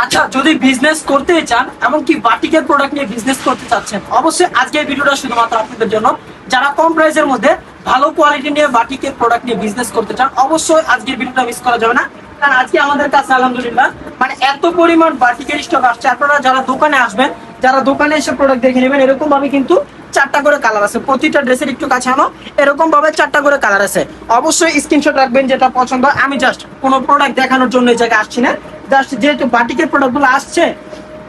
আচ্ছা, যদি বিজনেস করতে চান এমনকি বাটিকের প্রোডাক্ট নিয়ে বিজনেস করতে চাচ্ছেন, অবশ্যই আজকের ভিডিওটা শুধুমাত্র আপনাদের জন্য। যারা কম প্রাইসের মধ্যে ভালো কোয়ালিটি নিয়ে বাটিকের প্রোডাক্ট নিয়ে বিজনেস করতে চান, অবশ্যই আজকের ভিডিওটা মিস করা যাবে না। কারণ আজকে আমাদের কাছে আলহামদুলিল্লাহ মানে এত পরিমাণ বাটিকের স্টক আসছে, আপনারা যারা দোকানে আসবেন, যারা দোকানে এসে প্রোডাক্ট দেখে নেবেন, এরকম ভাবে কিন্তু 4টা করে কালার আছে। প্রতিটা ড্রেসের একটু কাছে আনো, এরকম ভাবে 4টা করে কালার আছে। অবশ্যই স্ক্রিনশট রাখবেন যেটা পছন্দ। আমি জাস্ট কোনো প্রোডাক্ট দেখানোর জন্য এই জায়গায় আসছি না, জাস্ট যেহেতু বাটিকের প্রোডাক্ট গুলো আসছে,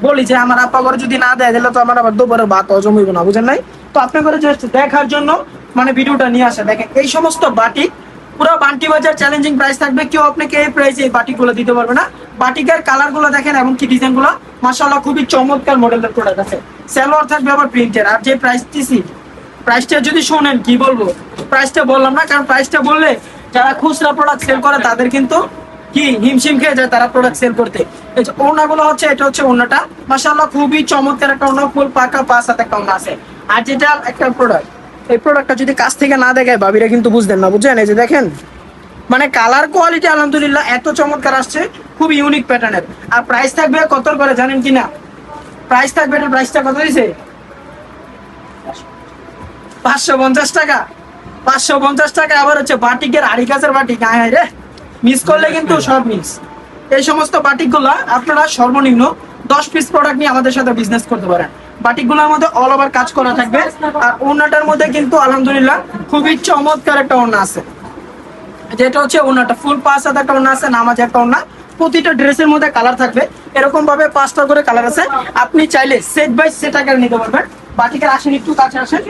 বলি যে আমার আপা করে যদি না দেয় দিলে তো আমার আবার দুপুরে ভাত হজম হইব না, বুঝেন নাই? তো আপনি করে জাস্ট দেখার জন্য মানে ভিডিওটা নিয়ে আসে। দেখেন এই সমস্ত বাটিক পুরো বান্টি বাজার চ্যালেঞ্জিং প্রাইস থাকবে, কেউ আপনাকে এই প্রাইসে এই বাটিক গুলো দিতে পারবে না। বাটিকের কালার গুলো দেখেন এবং কি ডিজাইন গুলো, মাশাআল্লাহ খুবই চমৎকার মডেলের প্রোডাক্ট আছে। সালোয়ার থাকবে আবার প্রিন্টের। আর যে প্রাইস দিছি, প্রাইসটা যদি শোনেন কি বলবো, প্রাইসটা বললাম না, কারণ প্রাইসটা বললে যারা খুচরা প্রোডাক্ট সেল করে তাদের কিন্তু কি হিমশিম খেয়ে যায় তারা প্রোডাক্ট সেল করতে। এই যে ওড়নাগুলো হচ্ছে, এটা হচ্ছে ওড়নাটা, মাশাআল্লাহ খুবই চমৎকার একটা ওড়না, ফুল পাকা পাঁচ হাতে একটা ওড়না আছে। আর যেটা একটা প্রোডাক্ট, এই প্রোডাক্টটা যদি কাছ থেকে না দেখায় ভাবিরা কিন্তু বুঝবেন না, বুঝছেন? এই যে দেখেন মানে কালার কোয়ালিটি আলহামদুলিল্লাহ এত চমৎকার আসছে, খুব ইউনিক প্যাটার্নের। আর প্রাইস থাকবে কত করে জানেন কিনা? প্রাইস থাকবে, এটা প্রাইসটা কত দিয়েছে? 550 টাকা। 550 টাকা। আবার হচ্ছে বাটিকের আড়ি কাছের বাটিক, আয় রে মিস করলে কিন্তু সব মিস। এই সমস্ত বাটিক গুলা আপনারা সর্বনিম্ন 10 পিস প্রোডাক্ট নিয়ে আমাদের সাথে বিজনেস করতে পারেন। বাটিক গুলোর মধ্যে অল ওভার কাজ করা থাকবে। আর ওড়নাটার মধ্যে কিন্তু আলহামদুলিল্লাহ খুবই চমৎকার একটা ওড়না আছে, যেটা হচ্ছে ওড়নাটা ফুল পাঁচ হাতে একটা ওড়না আছে, নামাজ একটা ওড়না। প্রতিটা ড্রেসের মধ্যে কালার থাকবে, এরকম ভাবে 5টা করে কালার আছে। আপনি চাইলে সেট বাই সেট আকারে নিতে পারবেন। বাটিকের আসেন, একটু কাছে আসেন,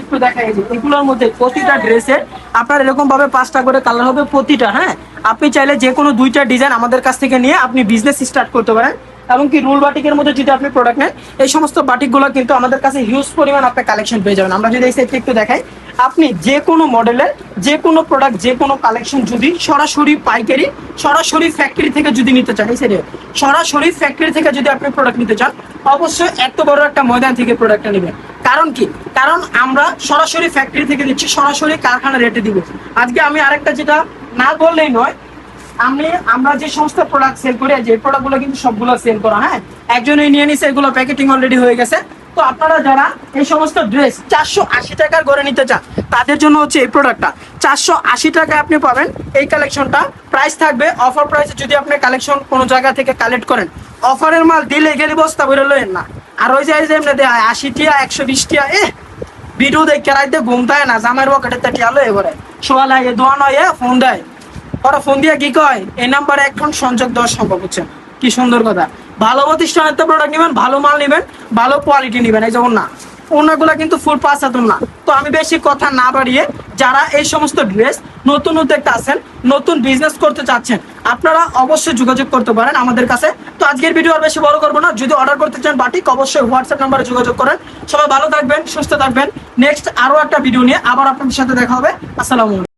একটু দেখাই যে এগুলোর মধ্যে প্রতিটা ড্রেসের আপনার এরকম ভাবে 5টা করে কালার হবে প্রতিটা। হ্যাঁ, আপনি চাইলে যে কোনো 2টা ডিজাইন আমাদের কাছ থেকে নিয়ে আপনি বিজনেস স্টার্ট করতে পারেন। এমনকি রুল বাটিকের মধ্যে যদি আপনি প্রোডাক্ট নেন, এই সমস্ত বাটিকগুলো কিন্তু আমাদের কাছে হিউজ পরিমাণ আপনার কালেকশন পেয়ে যাবেন। আমরা যদি এই সাইডটা একটু দেখাই, আপনি যে কোনো মডেলের যে কোনো প্রোডাক্ট যে কোনো কালেকশন যদি সরাসরি পাইকারি সরাসরি ফ্যাক্টরি থেকে যদি নিতে চান, এই সাইডে সরাসরি ফ্যাক্টরি থেকে যদি আপনি প্রোডাক্ট নিতে চান, অবশ্যই এত বড় একটা ময়দান থেকে প্রোডাক্টটা নেবেন। কারণ কি? কারণ আমরা সরাসরি ফ্যাক্টরি থেকে দিচ্ছি, সরাসরি কারখানা রেটে দিব। আজকে আমি আরেকটা যেটা না বললেই নয়, আমরা যে সমস্ত প্রোডাক্ট সেল করি, যে প্রোডাক্টগুলো কিন্তু সবগুলো সেল করা। হ্যাঁ, একজনই নিয়ে নিছে, এগুলো প্যাকেটিং অলরেডি হয়ে গেছে। তো আপনারা যারা এই সমস্ত ড্রেস 480 টাকার করে নিতে চান, তাদের জন্য হচ্ছে এই প্রোডাক্টটা 480 টাকায় আপনি পাবেন। এই কালেকশনটা প্রাইস থাকবে অফার প্রাইসে। যদি আপনি কালেকশন কোনো জায়গা থেকে কালেক্ট করেন, অফারের মাল দিলে গেলে বস্তা বেরো লইেন না। আর ওই যে এমনি দেয় 80 টিয়া 120 টিয়া, ভিডিও দেখে রাইতে ঘুমতায় না, জামাইয়ের পকেটে টিয়া লো এবারে সোয়ালা দোয়া নয়, ফোন দেয়। ওরা ফোন দিয়ে কি কয়, এই নাম্বারে এখন সংযোগ দেওয়া সম্ভব হচ্ছে। কি সুন্দর কথা। ভালো প্রতিষ্ঠানের তো প্রোডাক্ট নেবেন, ভালো মাল নেবেন, ভালো কোয়ালিটি নেবেন। এই যেমন না ওনাগুলা কিন্তু ফুল পাঁচ হাতের না। তো আমি বেশি কথা না বাড়িয়ে, যারা এই সমস্ত ড্রেস নতুন উদ্যোক্তা আছেন, নতুন বিজনেস করতে চাচ্ছেন, আপনারা অবশ্যই যোগাযোগ করতে পারেন আমাদের কাছে। তো আজকের ভিডিও আর বেশি বড় করবো না। যদি অর্ডার করতে চান বাটিক, অবশ্যই হোয়াটসঅ্যাপ নাম্বারে যোগাযোগ করেন। সবাই ভালো থাকবেন, সুস্থ থাকবেন। নেক্সট আরো একটা ভিডিও নিয়ে আবার আপনাদের সাথে দেখা হবে। আসসালামু আলাইকুম।